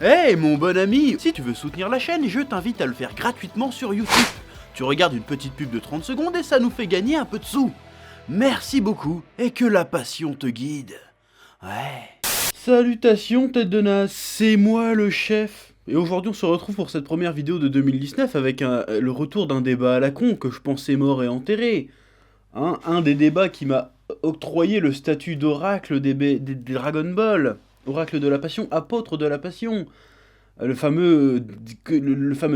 Hey mon bon ami, si tu veux soutenir la chaîne, je t'invite à le faire gratuitement sur YouTube. Tu regardes une petite pub de 30 secondes et ça nous fait gagner un peu de sous. Merci beaucoup et que la passion te guide. Ouais. Salutations tête de naze, c'est moi le chef. Et aujourd'hui on se retrouve pour cette première vidéo de 2019 avec le retour d'un débat à la con que je pensais mort et enterré. Un des débats qui m'a octroyé le statut d'oracle des Dragon Ball. Oracle de la passion, apôtre de la passion. Le fameux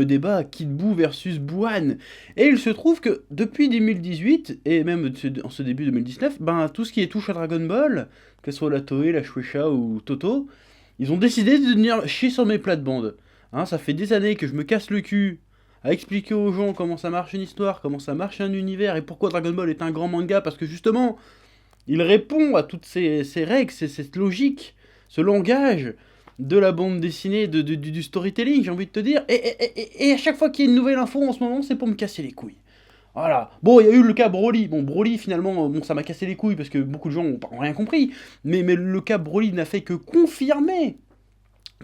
débat Kid Buu versus Buan. Et il se trouve que depuis 2018, et même en ce début 2019, ben, tout ce qui est touche à Dragon Ball, que ce soit la Toei, la Shueisha ou Toto, ils ont décidé de venir chier sur mes plates-bandes. Ça fait des années que je me casse le cul à expliquer aux gens comment ça marche une histoire, comment ça marche un univers, et pourquoi Dragon Ball est un grand manga, parce que justement, il répond à toutes ces règles, cette logique, ce langage de la bande dessinée, du storytelling, j'ai envie de te dire. Et à chaque fois qu'il y a une nouvelle info en ce moment, c'est pour me casser les couilles. Voilà. Bon, il y a eu le cas Broly. Bon, Broly, finalement, bon, ça m'a cassé les couilles parce que beaucoup de gens n'ont rien compris. Mais le cas Broly n'a fait que confirmer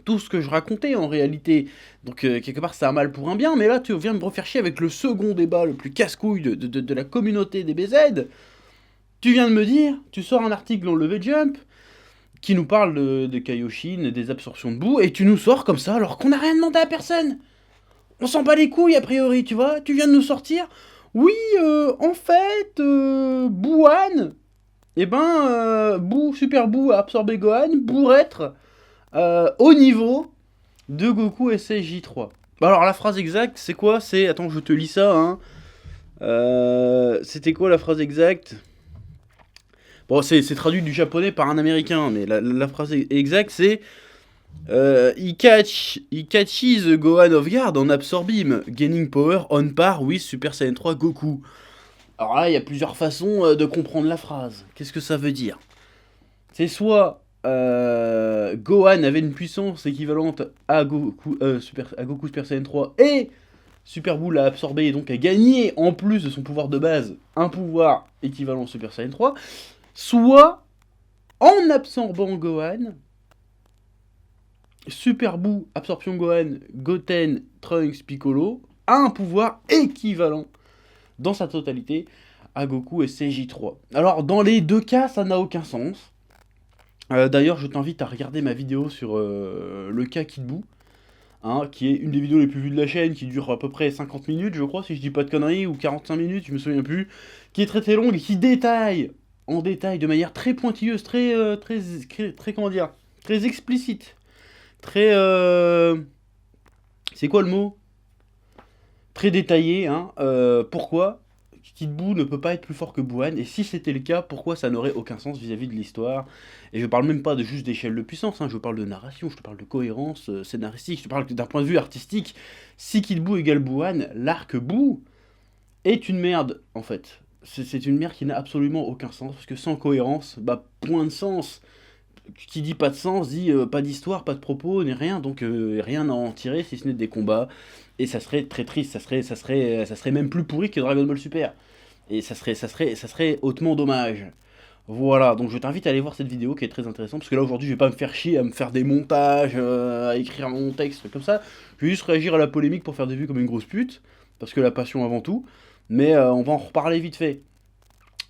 tout ce que je racontais en réalité. Donc, quelque part, c'est un mal pour un bien. Mais là, tu viens me refaire chier avec le second débat le plus casse-couille de la communauté des BZ. Tu viens de me dire, tu sors un article dans le V-Jump qui nous parle de Kaioshin, des absorptions de boue, et tu nous sors comme ça alors qu'on n'a rien demandé à personne. On s'en bat les couilles a priori, tu vois. Tu viens de nous sortir. Oui, en fait, Buan, Super Buu a absorbé Gohan pour être au niveau de Goku SSJ3. Alors la phrase exacte, c'est quoi? C'est, attends, je te lis ça, hein. C'était quoi la phrase exacte? Bon, c'est traduit du japonais par un américain, mais la phrase exacte c'est he catches the Gohan off guard on absorb him, gaining power on par with Super Saiyan 3 Goku. Alors là, il y a plusieurs façons de comprendre la phrase. Qu'est-ce que ça veut dire? C'est soit Gohan avait une puissance équivalente à Goku Super Saiyan 3 et Super Buu l'a absorbé et donc a gagné en plus de son pouvoir de base un pouvoir équivalent au Super Saiyan 3. Soit, en absorbant Gohan, Super Buu, absorption Gohan, Goten, Trunks, Piccolo, a un pouvoir équivalent, dans sa totalité, à Goku et CJ3. Alors, dans les deux cas, ça n'a aucun sens. D'ailleurs, je t'invite à regarder ma vidéo sur le cas Kid Buu, qui est une des vidéos les plus vues de la chaîne, qui dure à peu près 50 minutes, je crois, si je dis pas de conneries, ou 45 minutes, je me souviens plus, qui est très longue et qui détaille en détail, de manière très pointilleuse, très comment dire, très explicite, très, c'est quoi le mot? Très détaillé, pourquoi Kid Buu ne peut pas être plus fort que Buan, et si c'était le cas, pourquoi ça n'aurait aucun sens vis-à-vis de l'histoire. Et je parle même pas de juste d'échelle de puissance, je parle de narration, je te parle de cohérence scénaristique, je te parle d'un point de vue artistique. Si Kid Buu égale Buan, l'arc Buu est une merde, en fait. C'est une merde qui n'a absolument aucun sens, parce que sans cohérence, point de sens. Qui dit pas de sens, dit pas d'histoire, pas de propos, ni rien, donc rien à en tirer, si ce n'est des combats. Et ça serait très triste, ça serait même plus pourri que Dragon Ball Super. Et ça serait hautement dommage. Voilà, donc je t'invite à aller voir cette vidéo qui est très intéressante, parce que là aujourd'hui je vais pas me faire chier à me faire des montages, à écrire mon texte comme ça. Je vais juste réagir à la polémique pour faire des vues comme une grosse pute, parce que la passion avant tout. Mais on va en reparler vite fait.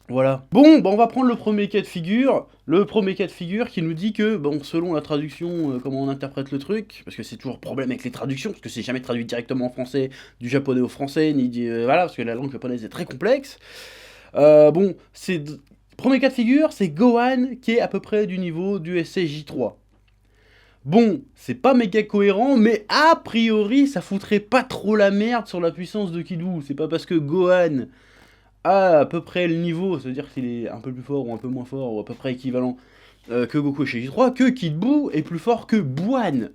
Voilà. Bon, on va prendre le premier cas de figure. Le premier cas de figure qui nous dit que, bon, selon la traduction, comment on interprète le truc, parce que c'est toujours problème avec les traductions, parce que c'est jamais traduit directement en français, du japonais au français, ni voilà, parce que la langue japonaise est très complexe. Premier cas de figure, c'est Gohan qui est à peu près du niveau du SSJ3. Bon, c'est pas méga cohérent, mais a priori, ça foutrait pas trop la merde sur la puissance de Kid Buu. C'est pas parce que Gohan à peu près le niveau, c'est-à-dire qu'il est un peu plus fort ou un peu moins fort, ou à peu près équivalent que Goku chez J3, que Kid Buu est plus fort que Buan.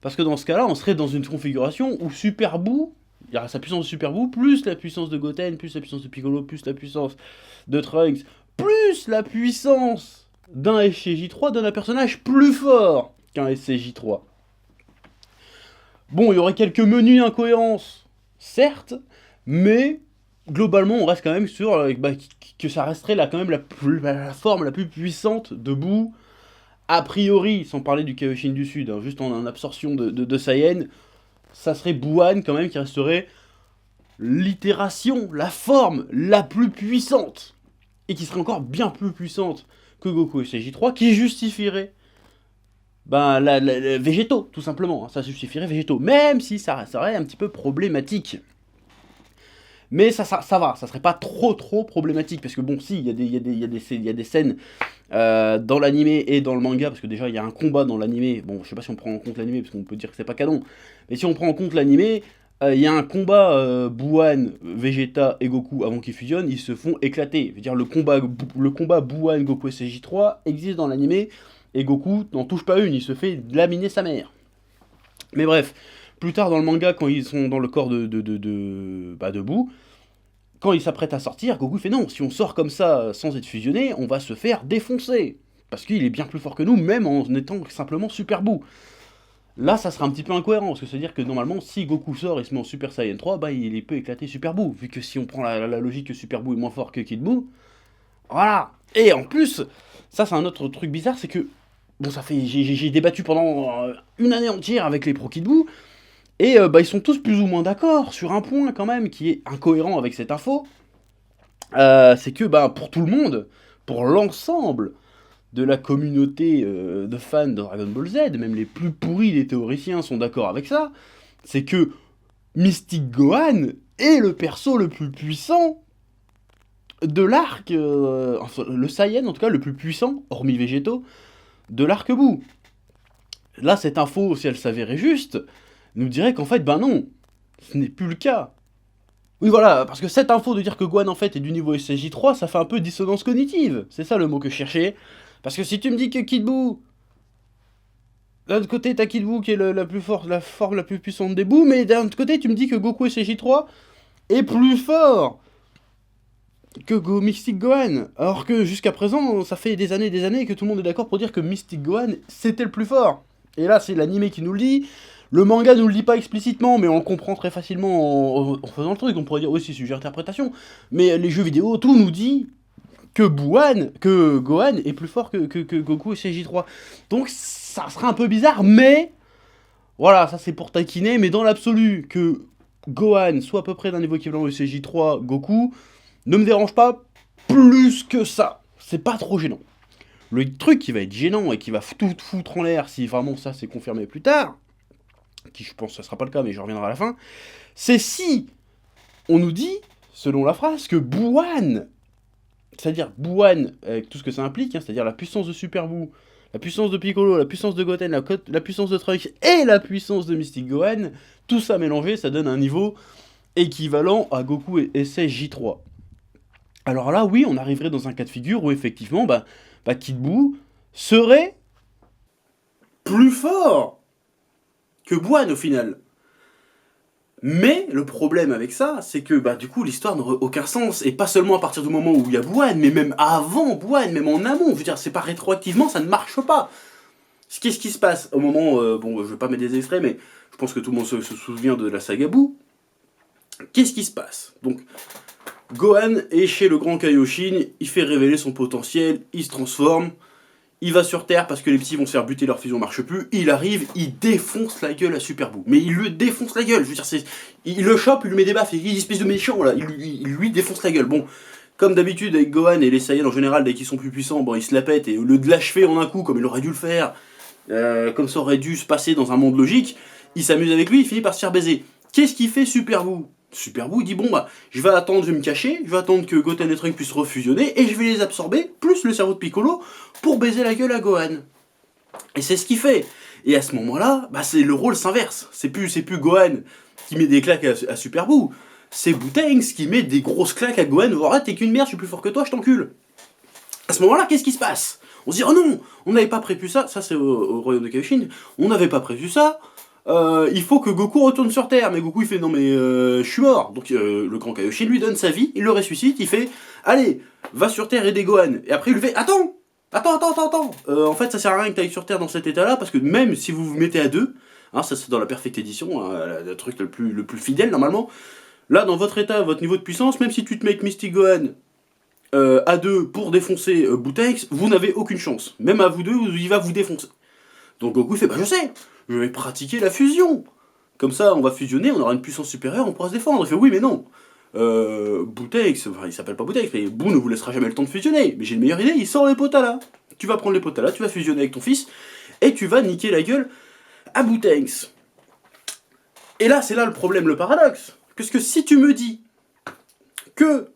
Parce que dans ce cas-là, on serait dans une configuration où Super Buu, il y aura sa puissance de Super Buu, plus la puissance de Goten, plus la puissance de Piccolo, plus la puissance de Trunks, plus la puissance d'un SCJ3 donne un personnage plus fort qu'un SCJ3. Bon, il y aurait quelques menus incohérences, certes, mais globalement, on reste quand même sur que ça resterait là quand même la forme la plus puissante de Buu a priori, sans parler du Kaioshin du Sud, hein, juste en absorption de Saiyan, ça serait Buwan quand même qui resterait l'itération, la forme la plus puissante, et qui serait encore bien plus puissante que Goku SJ3, qui justifierait ben, végétaux, tout simplement, hein, ça justifierait végétaux, même si ça serait un petit peu problématique. Mais ça va, ça serait pas trop problématique, parce que bon, si, il y a des scènes dans l'animé et dans le manga, parce que déjà il y a un combat dans l'animé, bon je sais pas si on prend en compte l'animé, parce qu'on peut dire que c'est pas canon, mais si on prend en compte l'animé, il y a un combat Buwan, Vegeta et Goku avant qu'ils fusionnent, ils se font éclater. Je veux dire, le combat Buwan Goku SJ3 existe dans l'animé, et Goku n'en touche pas une, il se fait laminer sa mère. Mais bref, plus tard dans le manga, quand ils sont dans le corps de Boo, quand il s'apprête à sortir, Goku fait non, si on sort comme ça sans être fusionné, on va se faire défoncer. Parce qu'il est bien plus fort que nous, même en étant simplement Super Boo. Là, ça sera un petit peu incohérent, parce que c'est-à-dire que normalement, si Goku sort et se met en Super Saiyan 3, bah il peut éclater Super Boo. Vu que si on prend la logique que Super Boo est moins fort que Kid Boo, voilà. Et en plus, ça c'est un autre truc bizarre, c'est que, bon, j'ai débattu pendant une année entière avec les pro Kid Boo, et bah, ils sont tous plus ou moins d'accord sur un point quand même qui est incohérent avec cette info. C'est que bah, pour tout le monde, pour l'ensemble de la communauté de fans de Dragon Ball Z, même les plus pourris des théoriciens sont d'accord avec ça, c'est que Mystic Gohan est le perso le plus puissant de l'arc, enfin, le Saiyan en tout cas le plus puissant, hormis végétaux, de l'arc Boo. Là, cette info, si elle s'avérait juste, nous dirait qu'en fait, ben non, ce n'est plus le cas. Oui, voilà, parce que cette info de dire que Gohan en fait est du niveau SSJ3, ça fait un peu dissonance cognitive. C'est ça le mot que je cherchais. Parce que si tu me dis que Kid Boo, d'un autre côté t'as Kid Boo qui est la plus forte, la forme la plus puissante des Boo, mais d'un autre côté tu me dis que Goku SSJ3 est plus fort que Mystic Gohan. Alors que jusqu'à présent, ça fait des années que tout le monde est d'accord pour dire que Mystic Gohan c'était le plus fort. Et là, c'est l'animé qui nous le dit. Le manga nous le dit pas explicitement, mais on le comprend très facilement en faisant le truc. On pourrait dire aussi sujet d'interprétation. Mais les jeux vidéo, tout nous dit que Gohan est plus fort que Goku et CJ3. Donc ça serait un peu bizarre, mais voilà, ça c'est pour taquiner. Mais dans l'absolu, que Gohan soit à peu près d'un niveau équivalent au CJ3 Goku, ne me dérange pas plus que ça. C'est pas trop gênant. Le truc qui va être gênant et qui va tout foutre en l'air si vraiment ça c'est confirmé plus tard, qui je pense que ça sera pas le cas mais je reviendrai à la fin, c'est si on nous dit, selon la phrase, que Buwan, c'est-à-dire Buwan avec tout ce que ça implique, hein, c'est-à-dire la puissance de Super Boo, la puissance de Piccolo, la puissance de Goten, la puissance de Trunks et la puissance de Mystic Gohan, tout ça mélangé, ça donne un niveau équivalent à Goku et SSJ3. Alors là, oui, on arriverait dans un cas de figure où effectivement, Kid Boo serait plus fort que Buwan au final. Mais le problème avec ça, c'est que du coup l'histoire n'aurait aucun sens, et pas seulement à partir du moment où il y a Buwan, mais même avant Buwan, même en amont. Je veux dire, c'est pas rétroactivement, ça ne marche pas. Qu'est-ce qui se passe au moment, bon, je vais pas mettre des extraits, mais je pense que tout le monde se souvient de la saga Boo. Qu'est-ce qui se passe? Donc, Gohan est chez le grand Kaioshin, il fait révéler son potentiel, il se transforme, il va sur Terre parce que les petits vont se faire buter, leur fusion marche plus, il arrive, il défonce la gueule à Super Boo. Mais il lui défonce la gueule, je veux dire, il le chope, il lui met des baffes, il est une espèce de méchant là, il lui défonce la gueule. Bon, comme d'habitude avec Gohan et les Saiyans en général, dès qu'ils sont plus puissants, bon, ils se la pètent, et au lieu de l'achever en un coup comme il aurait dû le faire, comme ça aurait dû se passer dans un monde logique, il s'amuse avec lui, il finit par se faire baiser. Qu'est-ce qu'il fait Super Boo? Super Boo, il dit bon je vais attendre, je vais me cacher, je vais attendre que Goten et Trunks puissent refusionner, et je vais les absorber, plus le cerveau de Piccolo, pour baiser la gueule à Gohan. Et c'est ce qu'il fait. Et à ce moment-là, c'est le rôle s'inverse. C'est plus Gohan qui met des claques à Super Boo, c'est Bootanks qui met des grosses claques à Gohan, oh t'es qu'une merde, je suis plus fort que toi, je t'encule. À ce moment-là, qu'est-ce qui se passe? On se dit oh non, on n'avait pas prévu ça c'est au royaume de Kaioshin, on n'avait pas prévu ça, il faut que Goku retourne sur Terre. Mais Goku il fait non mais je suis mort. Donc le grand Kaioshin lui donne sa vie, il le ressuscite, il fait allez, va sur Terre aider Gohan. Et après il lui fait attends. En fait ça sert à rien que t'ailles sur Terre dans cet état là, parce que même si vous vous mettez à deux, hein, ça c'est dans la Perfect Edition, hein, le truc le plus fidèle normalement, là dans votre état, votre niveau de puissance, même si tu te mets avec Mystic Gohan, à deux pour défoncer Boutex, vous n'avez aucune chance. Même à vous deux, il va vous défoncer. Donc Goku fait, bah je sais, je vais pratiquer la fusion. Comme ça, on va fusionner, on aura une puissance supérieure, on pourra se défendre. Il fait, oui, mais non. Boutex, enfin il s'appelle pas Boutex, mais Boo ne vous laissera jamais le temps de fusionner. Mais j'ai une meilleure idée, il sort les Potala. Tu vas prendre les Potala, tu vas fusionner avec ton fils, et tu vas niquer la gueule à Boutex. Et là, c'est là le problème, le paradoxe. Parce que si tu me dis que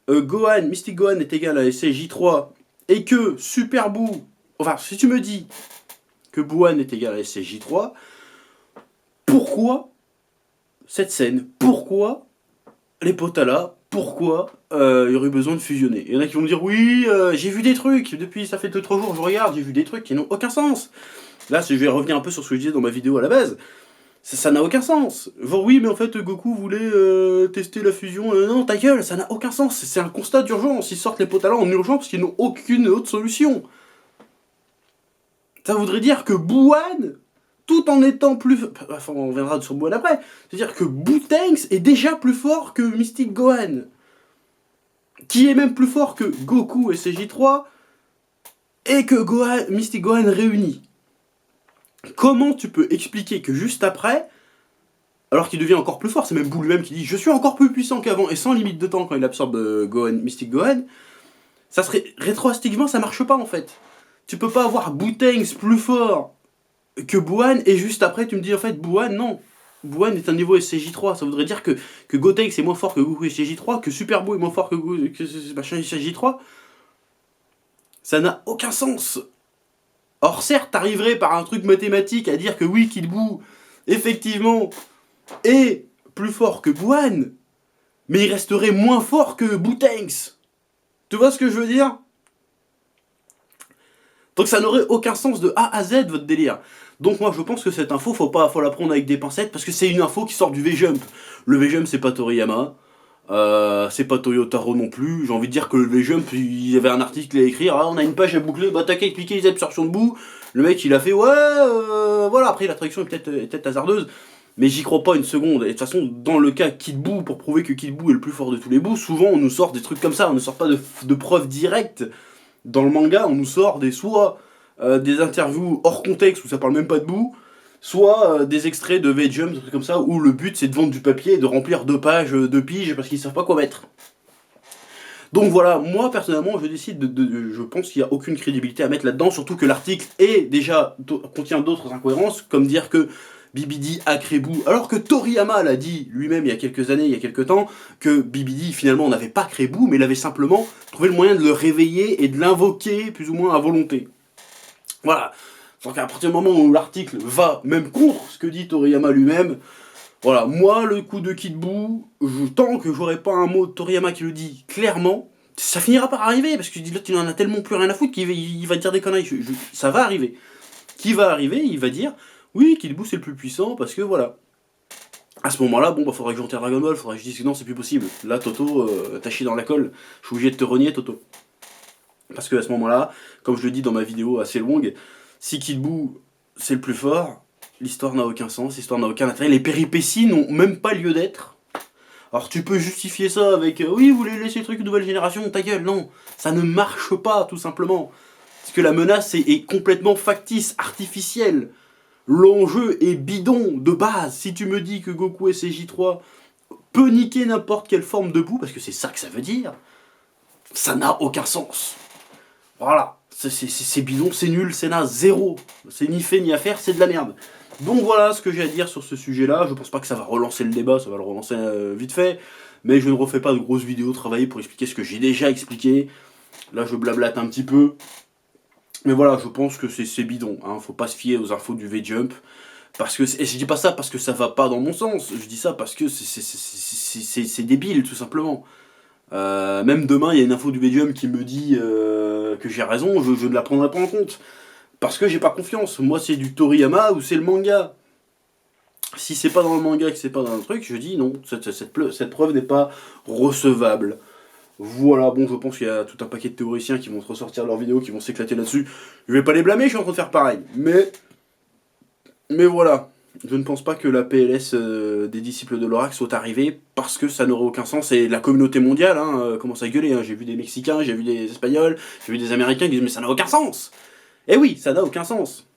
Gohan, Mystic Gohan est égal à SCJ3, et que Super Boo... Enfin, si tu me dis que Bouhan est égal à SCJ3, pourquoi cette scène? Pourquoi les Potala? Pourquoi il y aurait besoin de fusionner? Il y en a qui vont me dire, oui, j'ai vu des trucs, depuis ça fait 2-3 jours je regarde, j'ai vu des trucs qui n'ont aucun sens. Là, je vais revenir un peu sur ce que je disais dans ma vidéo à la base. Ça n'a aucun sens. Genre, oui, mais en fait, Goku voulait tester la fusion. Non, ta gueule, ça n'a aucun sens. C'est un constat d'urgence. Ils sortent les Potala en urgence parce qu'ils n'ont aucune autre solution. Ça voudrait dire que Bouhan, tout en étant plus... Enfin, on reviendra sur Bouhan après. C'est-à-dire que Boutenks est déjà plus fort que Mystic Gohan. Qui est même plus fort que Goku et CJ3. Et que Mystic Gohan réunis. Comment tu peux expliquer que juste après, alors qu'il devient encore plus fort, c'est même Boo lui-même qui dit « Je suis encore plus puissant qu'avant » et sans limite de temps quand il absorbe Mystic Gohan, ça serait... Rétroactivement, ça marche pas en fait. Tu peux pas avoir Boutenks plus fort que Bouhan et juste après tu me dis en fait Bouhan, non. Bouhan est un niveau SCJ3, ça voudrait dire que Gotenks est moins fort que Goku SCJ3, que Super Boo est moins fort que SCJ3. Ça n'a aucun sens. Or certes, t'arriverais par un truc mathématique à dire que oui, Kid Boo, effectivement, est plus fort que Bouhan, mais il resterait moins fort que Boutenks. Tu vois ce que je veux dire? Donc ça n'aurait aucun sens de A à Z, votre délire. Donc moi je pense que cette info, faut la prendre avec des pincettes, parce que c'est une info qui sort du V-Jump. Le V-Jump, c'est pas Toriyama. C'est pas Toyotaro non plus. J'ai envie de dire que le V-Jump, il y avait un article à écrire, ah, on a une page à boucler, bah t'as qu'à expliquer les absorptions de boue. Le mec il a fait ouais, voilà, après la traduction est peut-être hasardeuse, mais j'y crois pas une seconde. Et de toute façon, dans le cas Kid Boo, pour prouver que Kid Boo est le plus fort de tous les bouts, souvent on nous sort des trucs comme ça, on ne sort pas de preuves directes. Dans le manga, on nous sort soit des interviews hors contexte où ça parle même pas de Boo, soit des extraits de V-Jump, des trucs comme ça, où le but c'est de vendre du papier et de remplir 2 pages, 2 piges, parce qu'ils savent pas quoi mettre. Donc voilà, moi personnellement, je décide je pense qu'il n'y a aucune crédibilité à mettre là-dedans, surtout que l'article contient d'autres incohérences, comme dire que Bibidi a créé Boo, alors que Toriyama l'a dit lui-même il y a quelques années, il y a quelques temps, que Bibidi finalement n'avait pas créé Boo, mais il avait simplement trouvé le moyen de le réveiller et de l'invoquer plus ou moins à volonté. Voilà. Donc à partir du moment où l'article va même contre ce que dit Toriyama lui-même, voilà, moi le coup de Kid Boo, tant que j'aurai pas un mot de Toriyama qui le dit clairement, ça finira par arriver, parce que l'autre il en a tellement plus rien à foutre qu'il va dire des conneries, ça va arriver. Qui va arriver, il va dire, oui, Kid Boo c'est le plus puissant, parce que voilà. À ce moment-là, bon bah faudrait que je retire Dragon Ball, faudrait que je dise que non c'est plus possible. Là Toto, t'as chié dans la colle, je suis obligé de te renier Toto. Parce que à ce moment-là, comme je le dis dans ma vidéo assez longue, si Kid Boo c'est le plus fort, l'histoire n'a aucun sens, l'histoire n'a aucun intérêt, les péripéties n'ont même pas lieu d'être. Alors tu peux justifier ça avec oui, vous voulez laisser le truc nouvelle génération, ta gueule, non, ça ne marche pas tout simplement. Parce que la menace est complètement factice, artificielle. L'enjeu est bidon de base. Si tu me dis que Goku SCJ3 peut niquer n'importe quelle forme de boue, parce que c'est ça que ça veut dire, ça n'a aucun sens. Voilà, c'est bidon, c'est nul, c'est naze, zéro. C'est ni fait ni à faire, c'est de la merde. Donc voilà ce que j'ai à dire sur ce sujet-là. Je pense pas que ça va relancer le débat, ça va le relancer vite fait. Mais je ne refais pas de grosses vidéos travaillées pour expliquer ce que j'ai déjà expliqué. Là je blablate un petit peu. Mais voilà, je pense que c'est bidon, hein. Faut pas se fier aux infos du V-Jump. Parce que, et je dis pas ça parce que ça va pas dans mon sens, je dis ça parce que c'est débile tout simplement. Même demain, il y a une info du V-Jump qui me dit que j'ai raison, je ne la prendrai pas en compte. Parce que j'ai pas confiance. Moi, c'est du Toriyama ou c'est le manga. Si c'est pas dans le manga, que c'est pas dans le truc, je dis non, cette preuve n'est pas recevable. Voilà, bon, je pense qu'il y a tout un paquet de théoriciens qui vont te ressortir leurs vidéos, qui vont s'éclater là-dessus. Je vais pas les blâmer, je suis en train de faire pareil. Mais voilà. Je ne pense pas que la PLS des disciples de l'Oracle soit arrivée parce que ça n'aurait aucun sens. Et la communauté mondiale commence à gueuler. Hein. J'ai vu des Mexicains, j'ai vu des Espagnols, j'ai vu des Américains qui disent mais ça n'a aucun sens. Eh oui, ça n'a aucun sens.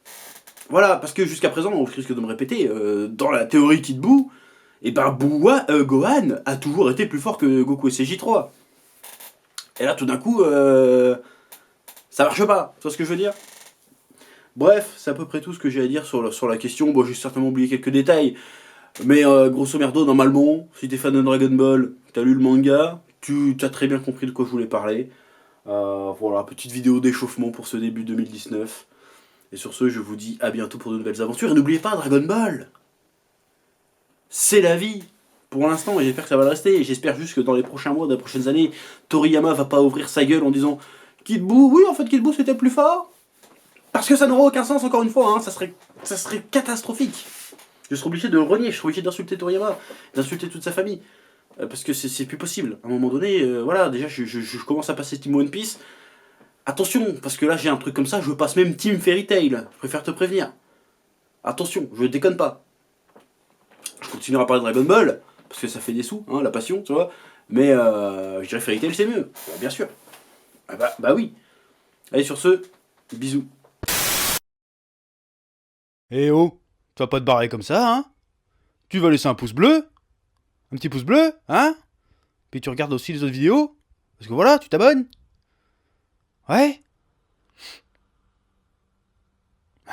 Voilà, parce que jusqu'à présent, on risque de me répéter, dans la théorie Kid Buu, et ben Gohan a toujours été plus fort que Goku et CJ3. Et là tout d'un coup, ça marche pas. Tu vois ce que je veux dire? Bref, c'est à peu près tout ce que j'ai à dire sur la question. Bon, j'ai certainement oublié quelques détails. Mais grosso merdo, normalement, si t'es fan de Dragon Ball, t'as lu le manga, tu as très bien compris de quoi je voulais parler. Voilà, petite vidéo d'échauffement pour ce début 2019. Et sur ce, je vous dis à bientôt pour de nouvelles aventures. Et n'oubliez pas, Dragon Ball, c'est la vie. Pour l'instant, et j'espère que ça va le rester. Et j'espère juste que dans les prochains mois, dans les prochaines années, Toriyama va pas ouvrir sa gueule en disant Kid Buu, oui, en fait, Kid Buu c'était plus fort. Parce que ça n'aura aucun sens, encore une fois, hein, ça serait catastrophique. Je serais obligé de renier, je serais obligé d'insulter Toriyama, d'insulter toute sa famille. Parce que c'est plus possible. À un moment donné, voilà, déjà, je commence à passer Team One Piece. Attention, parce que là, j'ai un truc comme ça, je passe même Team Fairy Tail. Je préfère te prévenir. Attention, je déconne pas. Je continuerai à parler de Dragon Ball, parce que ça fait des sous, hein, la passion, tu vois. Mais je dirais Fairy Tail, c'est mieux, bien sûr. Ah bah oui. Allez, sur ce, bisous. Eh oh, tu vas pas te barrer comme ça, hein? Tu vas laisser un pouce bleu? Un petit pouce bleu, hein? Puis tu regardes aussi les autres vidéos? Parce que voilà, tu t'abonnes? Ouais?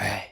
Ouais.